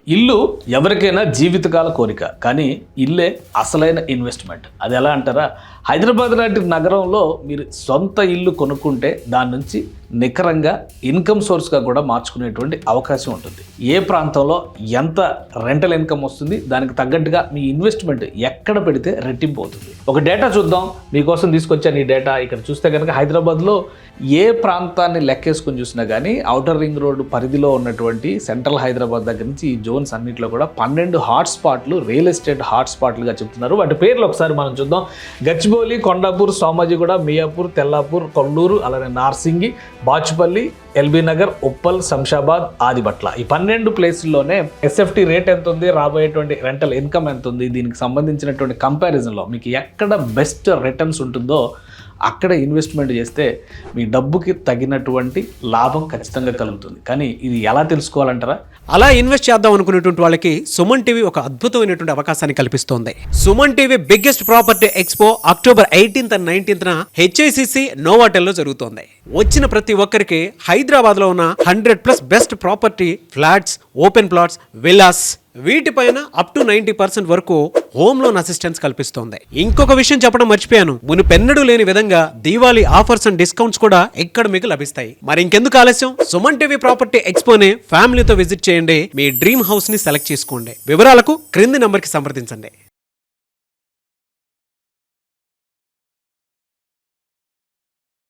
ఇల్లు ఎవరికైనా జీవితకాల కోరిక, కానీ ఇల్లే అసలైన ఇన్వెస్ట్మెంట్. అది ఎలా అంటారా? హైదరాబాద్ లాంటి నగరంలో మీరు సొంత ఇల్లు కొనుక్కుంటే దాని నుంచి నికరంగా ఇన్కమ్ సోర్స్గా కూడా మార్చుకునేటువంటి అవకాశం ఉంటుంది. ఏ ప్రాంతంలో ఎంత రెంటల్ ఇన్కమ్ వస్తుంది, దానికి తగ్గట్టుగా మీ ఇన్వెస్ట్మెంట్ ఎక్కడ పెడితే రెట్టింపు అవుతుంది. ఒక డేటా చూద్దాం, మీకోసం తీసుకొచ్చాను ఈ డేటా. ఇక్కడ చూస్తే కనుక హైదరాబాద్లో ఏ ప్రాంతాన్ని లెక్కేసుకొని చూసినా కానీ ఔటర్ రింగ్ రోడ్డు పరిధిలో ఉన్నటువంటి సెంట్రల్ హైదరాబాద్ దగ్గర నుంచి ఈ జోన్స్ అన్నింటిలో కూడా 12 హాట్స్పాట్లు, రియల్ ఎస్టేట్ హాట్స్పాట్లుగా చెప్తున్నారు. వాటి పేర్లు ఒకసారి మనం చూద్దాం. గచ్చిబౌలి, కొండాపూర్, సోమాజిగూడ, మియాపూర్, తెల్లాపూర్, కొల్లూరు, అలానే నార్సింగి, బాచుపల్లి, ఎల్బీ నగర్, ఉప్పల్, శంషాబాద్, ఆదిబట్ల. ఈ 12 ప్లేసుల్లోనే ఎస్ఎఫ్టీ రేట్ ఎంత ఉంది, రాబోయేటువంటి రెంటల్ ఇన్కమ్ ఎంత ఉంది, దీనికి సంబంధించినటువంటి కంపారిజన్లో మీకు ఎక్కడ బెస్ట్ రిటర్న్స్ ఉంటుందో అక్కడ ఇన్వెస్ట్మెంట్ చేస్తే మీ డబ్బుకి తగినటువంటి లాభం ఖచ్చితంగా కలుగుతుంది. కానీ ఇది ఎలా తెలుసుకోవాలంటారా? అలా ఇన్వెస్ట్ చేద్దాం అనుకునేటువంటి వాళ్ళకి సుమన్ టీవీ ఒక అద్భుతమైనటువంటి అవకాశాన్ని కల్పిస్తోంది. Suman TV biggest property expo October 18th and 19th HICC నోవాటెల్లో జరుగుతోంది. వచ్చిన ప్రతి ఒక్కరికి హైదరాబాద్ లో ఉన్న 100+ best property flats, open plots, villas వీటిపైన అప్ టు 90% వరకు హోమ్ లోన్ అసిస్టెన్స్ కల్పిస్తోంది. ఇంకొక విషయం చెప్పడం మర్చిపోయాను, మునుపెన్నడూ లేని విధంగా దీవాళీ ఆఫర్స్ అండ్ డిస్కౌంట్స్ కూడా ఇక్కడ మీకు లభిస్తాయి. మరి ఇంకెందుకు ఆలస్యం, సుమన్ టీవీ ప్రాపర్టీ ఎక్స్పోని ఫ్యామిలీతో విజిట్ చేయండి. మీ డ్రీమ్ హౌస్ ని సెలెక్ట్ చేసుకోండి. వివరాలకు క్రింది నంబర్ కి సంప్రదించండి.